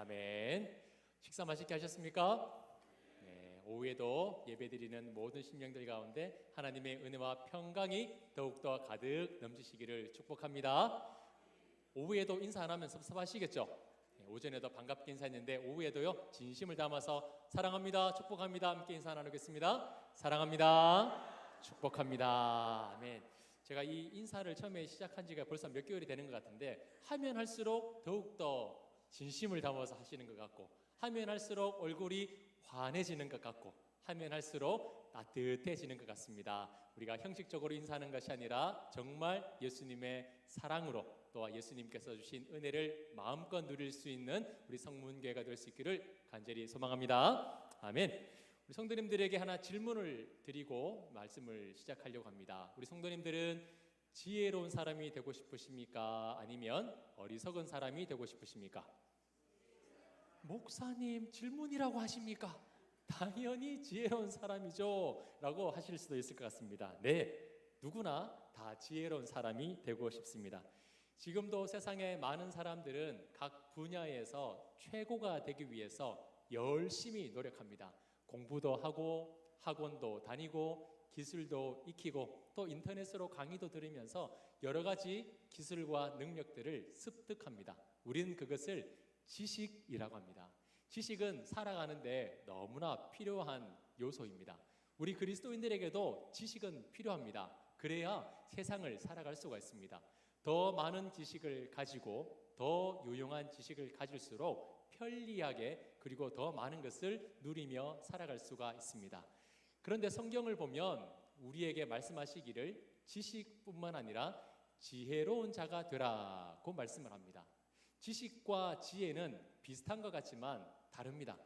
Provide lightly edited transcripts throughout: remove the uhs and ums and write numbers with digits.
아멘. 식사 맛있게 하셨습니까? 네, 오후에도 예배드리는 모든 심령들 가운데 하나님의 은혜와 평강이 더욱더 가득 넘치시기를 축복합니다. 오후에도 인사 안 하면 섭섭하시겠죠? 네, 오전에도 반갑게 인사했는데 오후에도요 진심을 담아서 사랑합니다, 축복합니다 함께 인사 나누겠습니다. 사랑합니다, 축복합니다. 아멘. 제가 이 인사를 처음에 시작한 지가 벌써 몇 개월이 되는 것 같은데 하면 할수록 더욱더 진심을 담아서 하시는 것 같고, 하면 할수록 얼굴이 환해지는 것 같고, 하면 할수록 따뜻해지는 것 같습니다. 우리가 형식적으로 인사하는 것이 아니라 정말 예수님의 사랑으로 또 예수님께서 주신 은혜를 마음껏 누릴 수 있는 우리 성문교회가 될 수 있기를 간절히 소망합니다. 아멘. 우리 성도님들에게 하나 질문을 드리고 말씀을 시작하려고 합니다. 우리 성도님들은 지혜로운 사람이 되고 싶으십니까? 아니면 어리석은 사람이 되고 싶으십니까? 목사님, 질문이라고 하십니까? 당연히 지혜로운 사람이죠 라고 하실 수도 있을 것 같습니다. 네, 누구나 다 지혜로운 사람이 되고 싶습니다. 지금도 세상에 많은 사람들은 각 분야에서 최고가 되기 위해서 열심히 노력합니다. 공부도 하고 학원도 다니고 기술도 익히고 또 인터넷으로 강의도 들으면서 여러 가지 기술과 능력들을 습득합니다. 우리는 그것을 지식이라고 합니다. 지식은 살아가는데 너무나 필요한 요소입니다. 우리 그리스도인들에게도 지식은 필요합니다. 그래야 세상을 살아갈 수가 있습니다. 더 많은 지식을 가지고 더 유용한 지식을 가질수록 편리하게 그리고 더 많은 것을 누리며 살아갈 수가 있습니다. 그런데 성경을 보면 우리에게 말씀하시기를 지식뿐만 아니라 지혜로운 자가 되라고 말씀을 합니다. 지식과 지혜는 비슷한 것 같지만 다릅니다.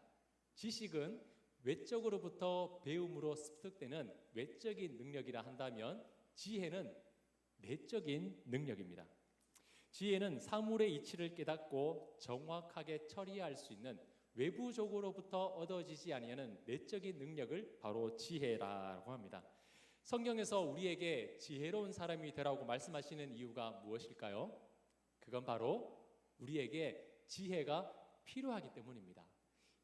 지식은 외적으로부터 배움으로 습득되는 외적인 능력이라 한다면 지혜는 내적인 능력입니다. 지혜는 사물의 이치를 깨닫고 정확하게 처리할 수 있는 외부적으로부터 얻어지지 아니하는 내적인 능력을 바로 지혜라고 합니다. 성경에서 우리에게 지혜로운 사람이 되라고 말씀하시는 이유가 무엇일까요? 그건 바로 우리에게 지혜가 필요하기 때문입니다.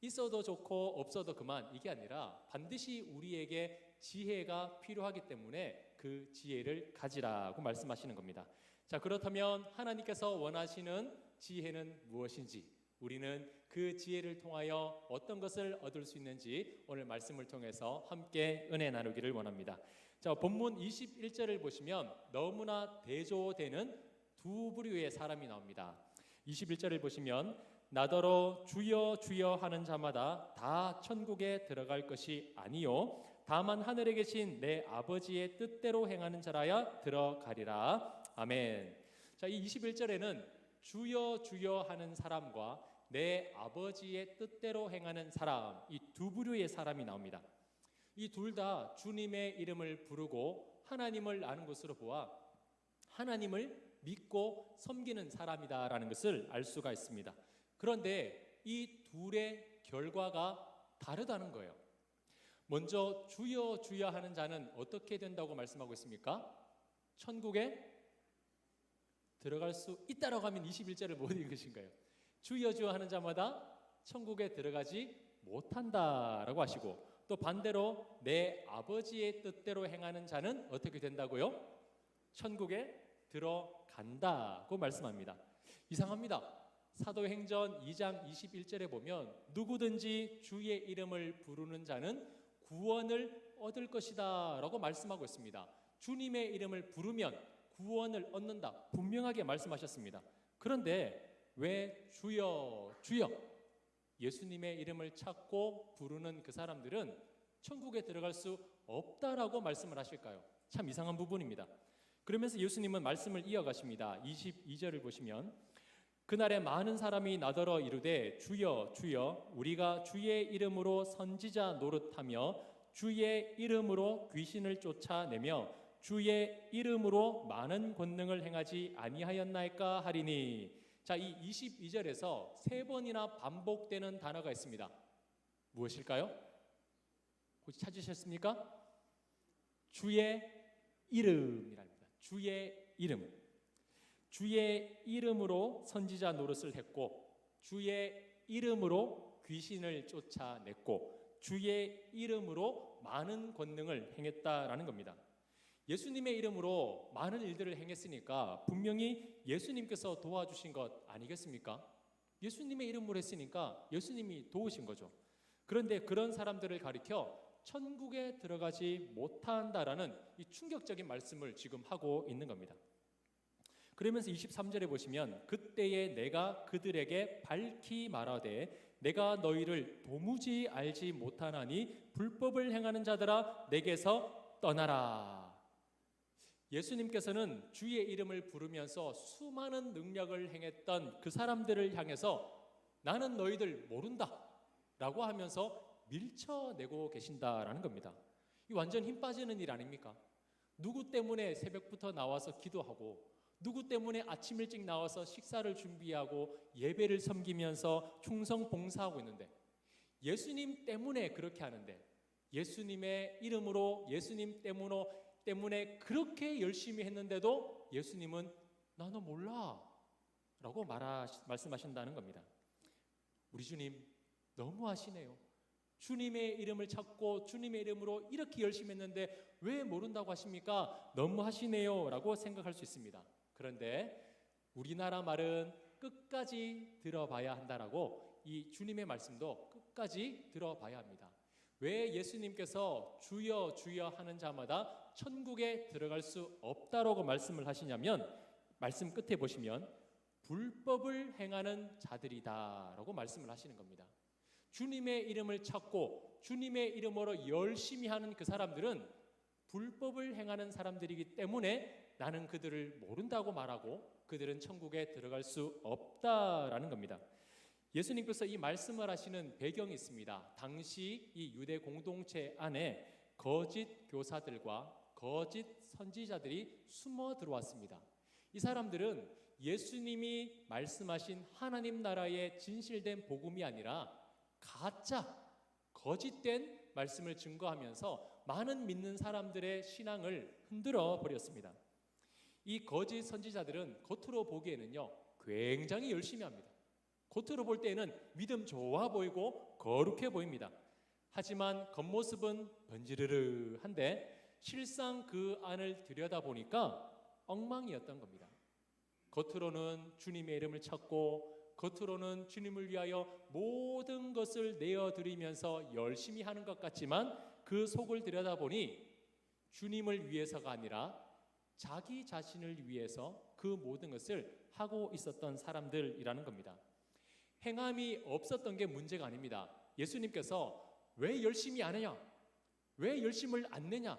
있어도 좋고 없어도 그만 이게 아니라 반드시 우리에게 지혜가 필요하기 때문에 그 지혜를 가지라고 말씀하시는 겁니다. 자, 그렇다면 하나님께서 원하시는 지혜는 무엇인지, 우리는 그 지혜를 통하여 어떤 것을 얻을 수 있는지 오늘 말씀을 통해서 함께 은혜 나누기를 원합니다. 자, 본문 21절을 보시면 너무나 대조되는 두 부류의 사람이 나옵니다. 21절을 보시면 나더러 주여 주여 하는 자마다 다 천국에 들어갈 것이 아니요 다만 하늘에 계신 내 아버지의 뜻대로 행하는 자라야 들어가리라. 아멘. 자, 이 21절에는 주여 주여 하는 사람과 내 아버지의 뜻대로 행하는 사람, 이 두 부류의 사람이 나옵니다. 이 둘 다 주님의 이름을 부르고 하나님을 아는 것으로 보아 하나님을 믿고 섬기는 사람이다라는 것을 알 수가 있습니다. 그런데 이 둘의 결과가 다르다는 거예요. 먼저 주여 주여 하는 자는 어떻게 된다고 말씀하고 있습니까? 천국에 들어갈 수 있다라고 하면 21절을 못 읽으신 거예요. 주여 주여 하는 자마다 천국에 들어가지 못한다라고 하시고, 또 반대로 내 아버지의 뜻대로 행하는 자는 어떻게 된다고요? 천국에 들어간다고 말씀합니다. 이상합니다. 사도행전 2장 21절에 보면 누구든지 주의 이름을 부르는 자는 구원을 얻을 것이다 라고 말씀하고 있습니다. 주님의 이름을 부르면 구원을 얻는다 분명하게 말씀하셨습니다. 그런데 왜 주여 주여 예수님의 이름을 찾고 부르는 그 사람들은 천국에 들어갈 수 없다라고 말씀을 하실까요? 참 이상한 부분입니다. 그러면서 예수님은 말씀을 이어가십니다. 22절을 보시면 그날에 많은 사람이 나더러 이르되 주여 주여 우리가 주의 이름으로 선지자 노릇하며 주의 이름으로 귀신을 쫓아내며 주의 이름으로 많은 권능을 행하지 아니하였나이까 하리니. 자, 이 22절에서 세 번이나 반복되는 단어가 있습니다. 무엇일까요? 혹시 찾으셨습니까? 주의 이름이랍니다. 주의 이름. 주의 이름으로 선지자 노릇을 했고 주의 이름으로 귀신을 쫓아냈고 주의 이름으로 많은 권능을 행했다라는 겁니다. 예수님의 이름으로 많은 일들을 행했으니까 분명히 예수님께서 도와주신 것 아니겠습니까? 예수님의 이름으로 했으니까 예수님이 도우신 거죠. 그런데 그런 사람들을 가리켜 천국에 들어가지 못한다라는 이 충격적인 말씀을 지금 하고 있는 겁니다. 그러면서 23절에 보시면 그때에 내가 그들에게 밝히 말하되 내가 너희를 도무지 알지 못하나니 불법을 행하는 자들아 내게서 떠나라. 예수님께서는 주의 이름을 부르면서 수많은 능력을 행했던 그 사람들을 향해서 나는 너희들 모른다 라고 하면서 밀쳐내고 계신다라는 겁니다. 이 완전 힘 빠지는 일 아닙니까? 누구 때문에 새벽부터 나와서 기도하고 누구 때문에 아침 일찍 나와서 식사를 준비하고 예배를 섬기면서 충성 봉사하고 있는데 예수님 때문에 그렇게 하는데 예수님의 이름으로 예수님 때문에 그렇게 열심히 했는데도 예수님은 나는 몰라 라고 말씀하신다는 겁니다. 우리 주님 너무하시네요. 주님의 이름을 찾고 주님의 이름으로 이렇게 열심히 했는데 왜 모른다고 하십니까? 너무하시네요 라고 생각할 수 있습니다. 그런데 우리나라 말은 끝까지 들어봐야 한다라고 이 주님의 말씀도 끝까지 들어봐야 합니다. 왜 예수님께서 주여 주여 하는 자마다 천국에 들어갈 수 없다라고 말씀을 하시냐면 말씀 끝에 보시면 불법을 행하는 자들이다라고 말씀을 하시는 겁니다. 주님의 이름을 찾고 주님의 이름으로 열심히 하는 그 사람들은 불법을 행하는 사람들이기 때문에 나는 그들을 모른다고 말하고 그들은 천국에 들어갈 수 없다라는 겁니다. 예수님께서 이 말씀을 하시는 배경이 있습니다. 당시 이 유대 공동체 안에 거짓 교사들과 거짓 선지자들이 숨어 들어왔습니다. 이 사람들은 예수님이 말씀하신 하나님 나라의 진실된 복음이 아니라 가짜, 거짓된 말씀을 증거하면서 많은 믿는 사람들의 신앙을 흔들어 버렸습니다. 이 거짓 선지자들은 겉으로 보기에는요 굉장히 열심히 합니다. 겉으로 볼 때는 믿음 좋아 보이고 거룩해 보입니다. 하지만 겉모습은 번지르르한데 실상 그 안을 들여다보니까 엉망이었던 겁니다. 겉으로는 주님의 이름을 찾고 겉으로는 주님을 위하여 모든 것을 내어드리면서 열심히 하는 것 같지만 그 속을 들여다보니 주님을 위해서가 아니라 자기 자신을 위해서 그 모든 것을 하고 있었던 사람들이라는 겁니다. 행함이 없었던 게 문제가 아닙니다. 예수님께서 왜 열심히 안 하냐? 왜 열심을 안 내냐?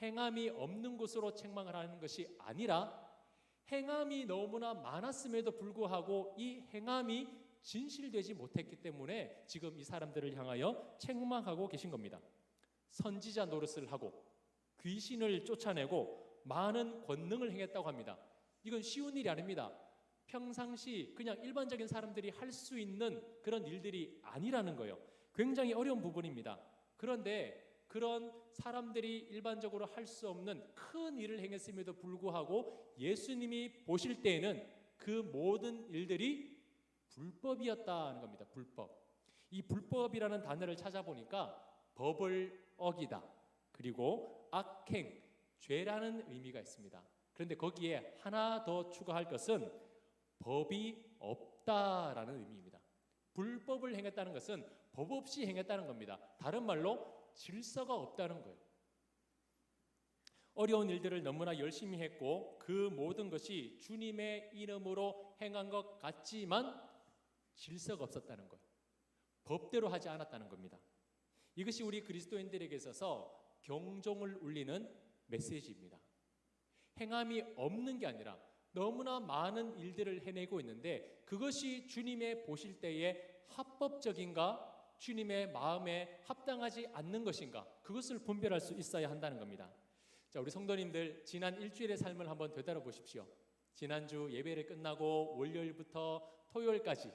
행함이 없는 것으로 책망을 하는 것이 아니라 행함이 너무나 많았음에도 불구하고 이 행함이 진실되지 못했기 때문에 지금 이 사람들을 향하여 책망하고 계신 겁니다. 선지자 노릇을 하고 귀신을 쫓아내고 많은 권능을 행했다고 합니다. 이건 쉬운 일이 아닙니다. 평상시 그냥 일반적인 사람들이 할 수 있는 그런 일들이 아니라는 거예요. 굉장히 어려운 부분입니다. 그런데 그런 사람들이 일반적으로 할 수 없는 큰 일을 행했음에도 불구하고 예수님이 보실 때에는 그 모든 일들이 불법이었다는 겁니다. 불법. 이 불법이라는 단어를 찾아보니까 법을 어기다, 그리고 악행, 죄라는 의미가 있습니다. 그런데 거기에 하나 더 추가할 것은 법이 없다라는 의미입니다. 불법을 행했다는 것은 법 없이 행했다는 겁니다. 다른 말로 질서가 없다는 거예요. 어려운 일들을 너무나 열심히 했고 그 모든 것이 주님의 이름으로 행한 것 같지만 질서가 없었다는 거예요. 법대로 하지 않았다는 겁니다. 이것이 우리 그리스도인들에게 있어서 경종을 울리는 메시지입니다. 행함이 없는 게 아니라 너무나 많은 일들을 해내고 있는데 그것이 주님의 보실 때에 합법적인가? 주님의 마음에 합당하지 않는 것인가? 그것을 분별할 수 있어야 한다는 겁니다. 자, 우리 성도님들 지난 일주일의 삶을 한번 되돌아 보십시오. 지난주 예배를 끝나고 월요일부터 토요일까지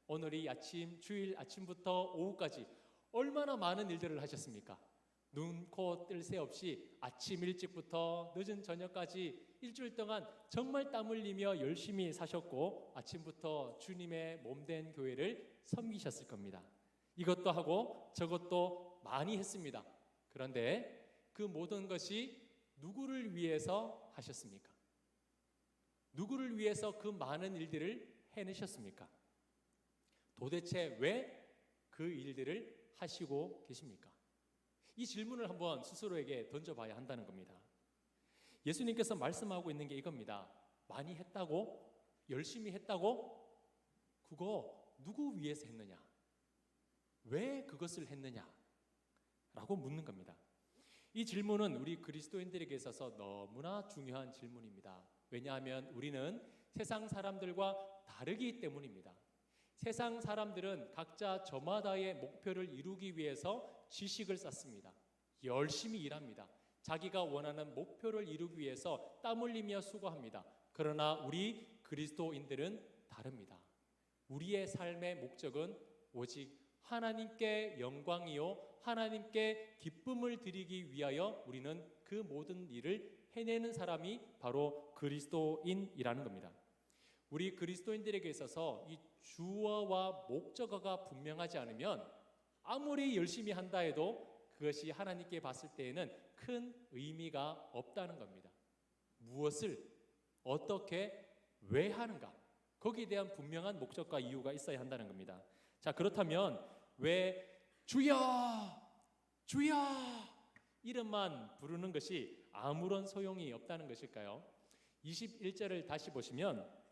오늘이 아침, 주일 아침부터 오후까지 얼마나 많은 일들을 하셨습니까? 눈, 코 뜰 새 없이 아침 일찍부터 늦은 저녁까지 일주일 동안 정말 땀 흘리며 열심히 사셨고 아침부터 주님의 몸된 교회를 섬기셨을 겁니다. 이것도 하고 저것도 많이 했습니다. 그런데 그 모든 것이 누구를 위해서 하셨습니까? 누구를 위해서 그 많은 일들을 해내셨습니까? 도대체 왜 그 일들을 하시고 계십니까? 이 질문을 한번 스스로에게 던져봐야 한다는 겁니다. 예수님께서 말씀하고 있는 게 이겁니다. 많이 했다고? 열심히 했다고? 그거 누구 위해서 했느냐? 왜 그것을 했느냐? 라고 묻는 겁니다. 이 질문은 우리 그리스도인들에게 있어서 너무나 중요한 질문입니다. 왜냐하면 우리는 세상 사람들과 다르기 때문입니다. 세상 사람들은 각자 저마다의 목표를 이루기 위해서 지식을 쌓습니다. 열심히 일합니다. 자기가 원하는 목표를 이루기 위해서 땀 흘리며 수고합니다. 그러나 우리 그리스도인들은 다릅니다. 우리의 삶의 목적은 오직 하나님께 영광이요 하나님께 기쁨을 드리기 위하여 우리는 그 모든 일을 해내는 사람이 바로 그리스도인이라는 겁니다. 우리 그리스도인들에게 있어서 이 주어와 목적어가 분명하지 않으면 아무리 열심히 한다 해도 그것이 하나님께 봤을 때에는 큰 의미가 없다는 겁니다. 무엇을 어떻게 왜 하는가? 거기에 대한 분명한 목적과 이유가 있어야 한다는 겁니다. 자, 그렇다면 왜 주여 주여 이름만 부르는 것이 아무런 소용이 없다는 것일까요? 21절을 다시 보시면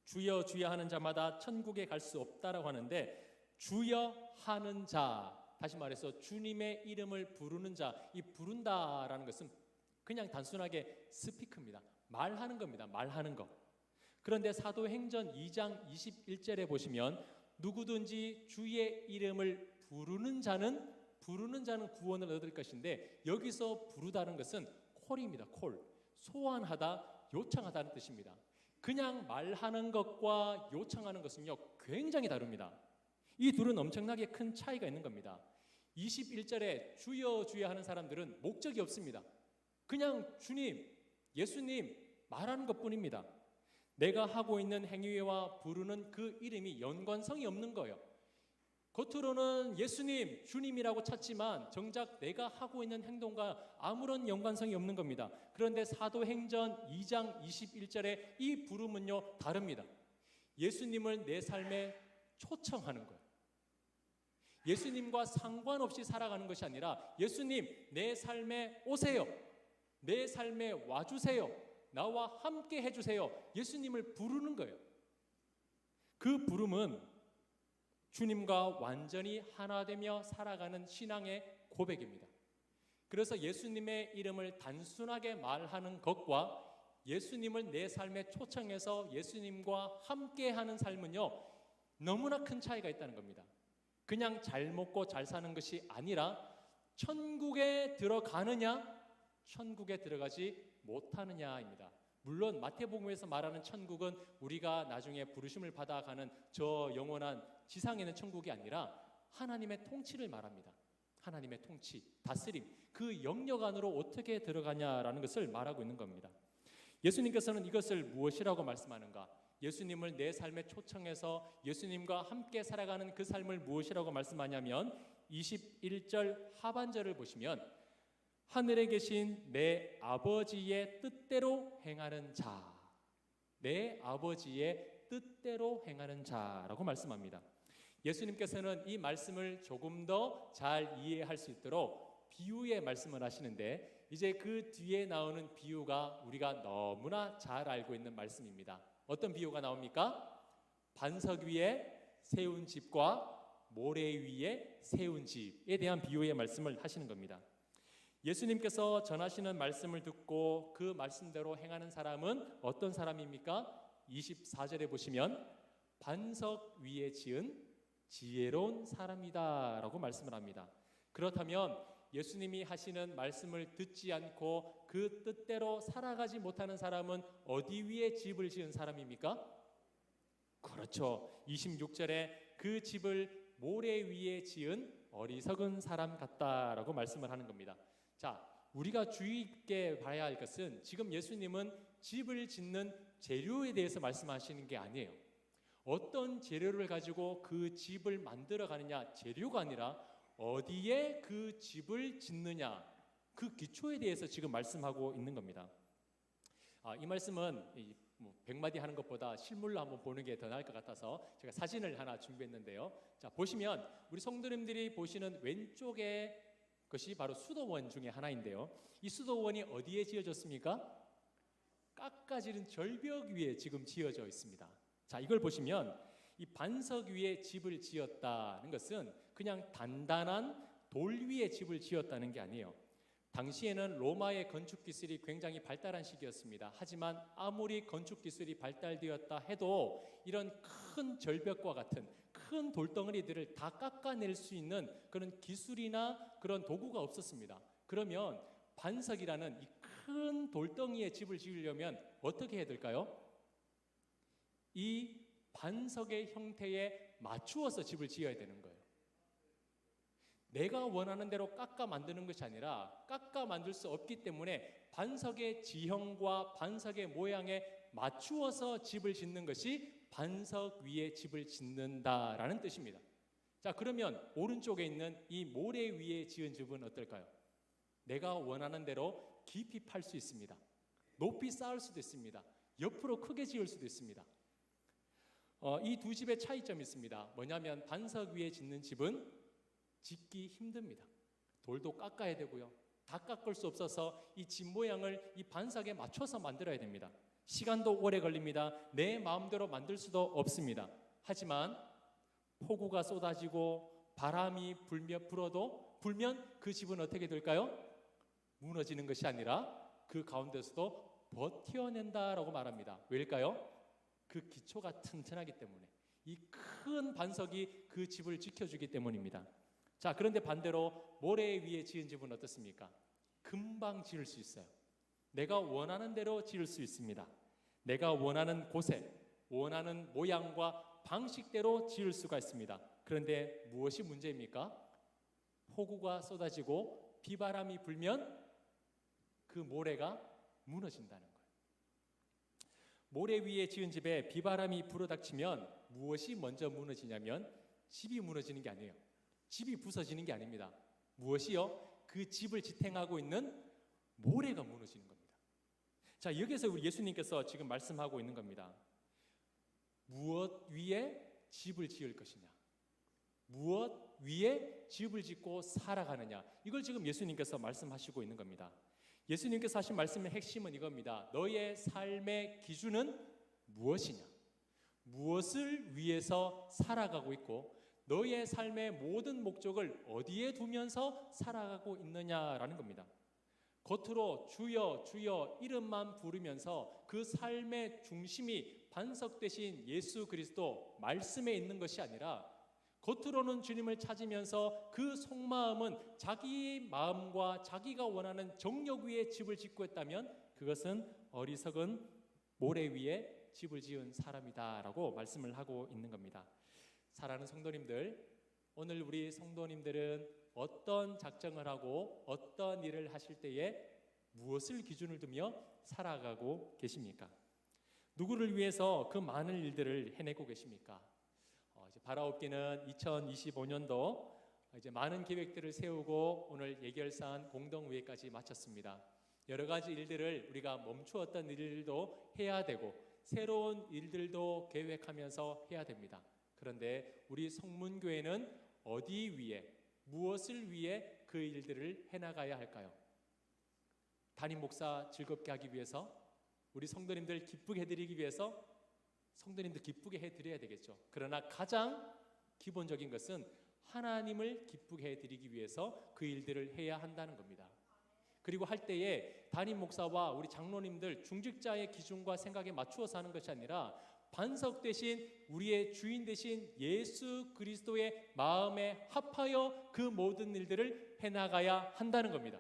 주여 주여 하는 자마다 천국에 갈 수 없다라고 하는데 주여 하는 자, 다시 말해서 주님의 이름을 부르는 자, 이 부른다라는 것은 그냥 단순하게 스피크입니다. 말하는 겁니다. 말하는 것. 그런데 사도행전 2장 21절에 보시면 누구든지 주의 이름을 부르는 자는 구원을 얻을 것인데 여기서 부르다는 것은 콜입니다. 콜. 소환하다, 요청하다는 뜻입니다. 그냥 말하는 것과 요청하는 것은요 굉장히 다릅니다. 이 둘은 엄청나게 큰 차이가 있는 겁니다. 21절에 주여 주여 하는 사람들은 목적이 없습니다. 그냥 주님, 예수님 말하는 것뿐입니다. 내가 하고 있는 행위와 부르는 그 이름이 연관성이 없는 거예요. 겉으로는 예수님, 주님이라고 찾지만 정작 내가 하고 있는 행동과 아무런 연관성이 없는 겁니다. 그런데 사도행전 2장 21절에 이 부름은요 다릅니다. 예수님을 내 삶에 초청하는 거예요. 예수님과 상관없이 살아가는 것이 아니라 예수님 내 삶에 오세요. 내 삶에 와주세요. 나와 함께 해주세요. 예수님을 부르는 거예요. 그 부름은 주님과 완전히 하나 되며 살아가는 신앙의 고백입니다. 그래서 예수님의 이름을 단순하게 말하는 것과 예수님을 내 삶에 초청해서 예수님과 함께하는 삶은요 너무나 큰 차이가 있다는 겁니다. 그냥 잘 먹고 잘 사는 것이 아니라 천국에 들어가느냐 천국에 들어가지 못하느냐입니다. 물론 마태복음에서 말하는 천국은 우리가 나중에 부르심을 받아가는 저 영원한 지상에 있는 천국이 아니라 하나님의 통치를 말합니다. 하나님의 통치, 다스림, 그 영역 안으로 어떻게 들어가냐라는 것을 말하고 있는 겁니다. 예수님께서는 이것을 무엇이라고 말씀하는가? 예수님을 내 삶에 초청해서 예수님과 함께 살아가는 그 삶을 무엇이라고 말씀하냐면 21절 하반절을 보시면 하늘에 계신 내 아버지의 뜻대로 행하는 자, 내 아버지의 뜻대로 행하는 자라고 말씀합니다. 예수님께서는 이 말씀을 조금 더 잘 이해할 수 있도록 비유의 말씀을 하시는데 이제 그 뒤에 나오는 비유가 우리가 너무나 잘 알고 있는 말씀입니다. 어떤 비유가 나옵니까? 반석 위에 세운 집과 모래 위에 세운 집에 대한 비유의 말씀을 하시는 겁니다. 예수님께서 전하시는 말씀을 듣고 그 말씀대로 행하는 사람은 어떤 사람입니까? 24절에 보시면 반석 위에 지은 지혜로운 사람이다 라고 말씀을 합니다. 그렇다면 예수님이 하시는 말씀을 듣지 않고 그 뜻대로 살아가지 못하는 사람은 어디 위에 집을 지은 사람입니까? 그렇죠. 26절에 그 집을 모래 위에 지은 어리석은 사람 같다라고 말씀을 하는 겁니다. 자, 우리가 주의 있게 봐야 할 것은 지금 예수님은 집을 짓는 재료에 대해서 말씀하시는 게 아니에요. 어떤 재료를 가지고 그 집을 만들어 가느냐, 재료가 아니라 어디에 그 집을 짓느냐, 그 기초에 대해서 지금 말씀하고 있는 겁니다. 이 말씀은 100마디 하는 것보다 실물로 한번 보는 게 더 나을 것 같아서 제가 사진을 하나 준비했는데요. 자, 보시면 우리 성도님들이 보시는 왼쪽에 것이 바로 수도원 중에 하나인데요. 이 수도원이 어디에 지어졌습니까? 깎아지른 절벽 위에 지금 지어져 있습니다. 자, 이걸 보시면 이 반석 위에 집을 지었다는 것은 그냥 단단한 돌 위에 집을 지었다는 게 아니에요. 당시에는 로마의 건축 기술이 굉장히 발달한 시기였습니다. 하지만 아무리 건축 기술이 발달되었다 해도 이런 큰 절벽과 같은 큰 돌덩어리들을 다 깎아낼 수 있는 그런 기술이나 그런 도구가 없었습니다. 그러면 반석이라는 이 큰 돌덩이에 집을 지으려면 어떻게 해야 될까요? 이 반석의 형태에 맞추어서 집을 지어야 되는 거예요. 내가 원하는 대로 깎아 만드는 것이 아니라 깎아 만들 수 없기 때문에 반석의 지형과 반석의 모양에 맞추어서 집을 짓는 것이 반석 위에 집을 짓는다라는 뜻입니다. 자, 그러면 오른쪽에 있는 이 모래 위에 지은 집은 어떨까요? 내가 원하는 대로 깊이 팔 수 있습니다. 높이 쌓을 수도 있습니다. 옆으로 크게 지을 수도 있습니다. 이 두 집의 차이점이 있습니다. 뭐냐면 반석 위에 짓는 집은 짓기 힘듭니다. 돌도 깎아야 되고요. 다 깎을 수 없어서 이 집 모양을 이 반석에 맞춰서 만들어야 됩니다. 시간도 오래 걸립니다. 내 마음대로 만들 수도 없습니다. 하지만 폭우가 쏟아지고 바람이 불면 그 집은 어떻게 될까요? 무너지는 것이 아니라 그 가운데서도 버텨낸다라고 말합니다. 왜일까요? 그 기초가 튼튼하기 때문에, 이 큰 반석이 그 집을 지켜주기 때문입니다. 자, 그런데 반대로 모래 위에 지은 집은 어떻습니까? 금방 지을 수 있어요. 내가 원하는 대로 지을 수 있습니다. 내가 원하는 곳에 원하는 모양과 방식대로 지을 수가 있습니다. 그런데 무엇이 문제입니까? 폭우가 쏟아지고 비바람이 불면 그 모래가 무너진다는 거예요. 모래 위에 지은 집에 비바람이 불어닥치면 무엇이 먼저 무너지냐면 집이 무너지는 게 아니에요. 집이 부서지는 게 아닙니다. 무엇이요? 그 집을 지탱하고 있는 모래가 무너지는 겁니다. 자, 여기서 우리 예수님께서 지금 말씀하고 있는 겁니다. 무엇 위에 집을 지을 것이냐, 무엇 위에 집을 짓고 살아가느냐, 이걸 지금 예수님께서 말씀하시고 있는 겁니다. 예수님께서 하신 말씀의 핵심은 이겁니다. 너의 삶의 기준은 무엇이냐, 무엇을 위해서 살아가고 있고 너의 삶의 모든 목적을 어디에 두면서 살아가고 있느냐라는 겁니다. 겉으로 주여 주여 이름만 부르면서 그 삶의 중심이 반석 대신 예수 그리스도 말씀에 있는 것이 아니라 겉으로는 주님을 찾으면서 그 속마음은 자기 마음과 자기가 원하는 정욕 위에 집을 짓고 있다면 그것은 어리석은 모래 위에 집을 지은 사람이다라고 말씀을 하고 있는 겁니다. 사랑하는 성도님들, 오늘 우리 성도님들은 어떤 작정을 하고 어떤 일을 하실 때에 무엇을 기준을 두며 살아가고 계십니까? 누구를 위해서 그 많은 일들을 해내고 계십니까? 이제 바라옵기는 2025년도 이제 많은 계획들을 세우고 오늘 예결산 공동회의까지 마쳤습니다. 여러 가지 일들을 우리가 멈추었던 일들도 해야 되고 새로운 일들도 계획하면서 해야 됩니다. 그런데 우리 성문교회는 어디 위에, 무엇을 위해 그 일들을 해나가야 할까요? 담임 목사 즐겁게 하기 위해서, 우리 성도님들 기쁘게 해드리기 위해서 성도님들 기쁘게 해드려야 되겠죠. 그러나 가장 기본적인 것은 하나님을 기쁘게 해드리기 위해서 그 일들을 해야 한다는 겁니다. 그리고 할 때에 담임 목사와 우리 장로님들 중직자의 기준과 생각에 맞추어서 하는 것이 아니라 반석 대신 우리의 주인 대신 예수 그리스도의 마음에 합하여 그 모든 일들을 해나가야 한다는 겁니다.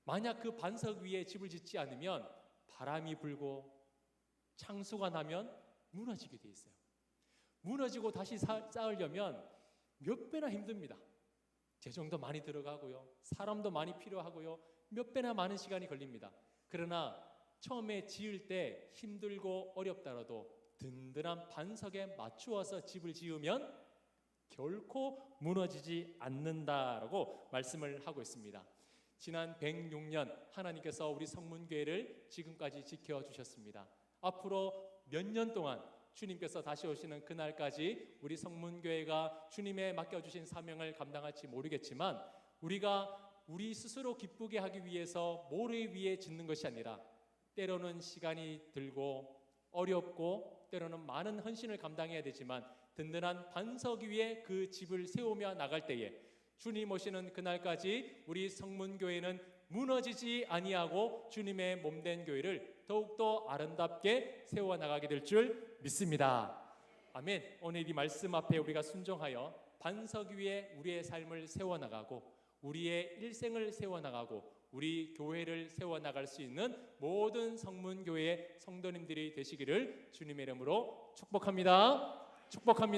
만약 그 반석 위에 집을 짓지 않으면 바람이 불고 창수가 나면 무너지게 돼 있어요. 무너지고 다시 쌓으려면 몇 배나 힘듭니다. 재정도 많이 들어가고요, 사람도 많이 필요하고요, 몇 배나 많은 시간이 걸립니다. 그러나 처음에 지을 때 힘들고 어렵더라도 든든한 반석에 맞추어서 집을 지으면 결코 무너지지 않는다라고 말씀을 하고 있습니다. 지난 106년 하나님께서 우리 성문교회를 지금까지 지켜주셨습니다. 앞으로 몇 년 동안 주님께서 다시 오시는 그날까지 우리 성문교회가 주님의 맡겨주신 사명을 감당할지 모르겠지만, 우리가 우리 스스로 기쁘게 하기 위해서 모래 위에 짓는 것이 아니라 때로는 시간이 들고 어렵고 때로는 많은 헌신을 감당해야 되지만 든든한 반석 위에 그 집을 세우며 나갈 때에 주님 오시는 그날까지 우리 성문교회는 무너지지 아니하고 주님의 몸된 교회를 더욱더 아름답게 세워나가게 될 줄 믿습니다. 아멘. 오늘 이 말씀 앞에 우리가 순종하여 반석 위에 우리의 삶을 세워나가고 우리의 일생을 세워나가고 우리 교회를 세워나갈 수 있는 모든 성문교회의 성도님들이 되시기를 주님의 이름으로 축복합니다. 축복합니다.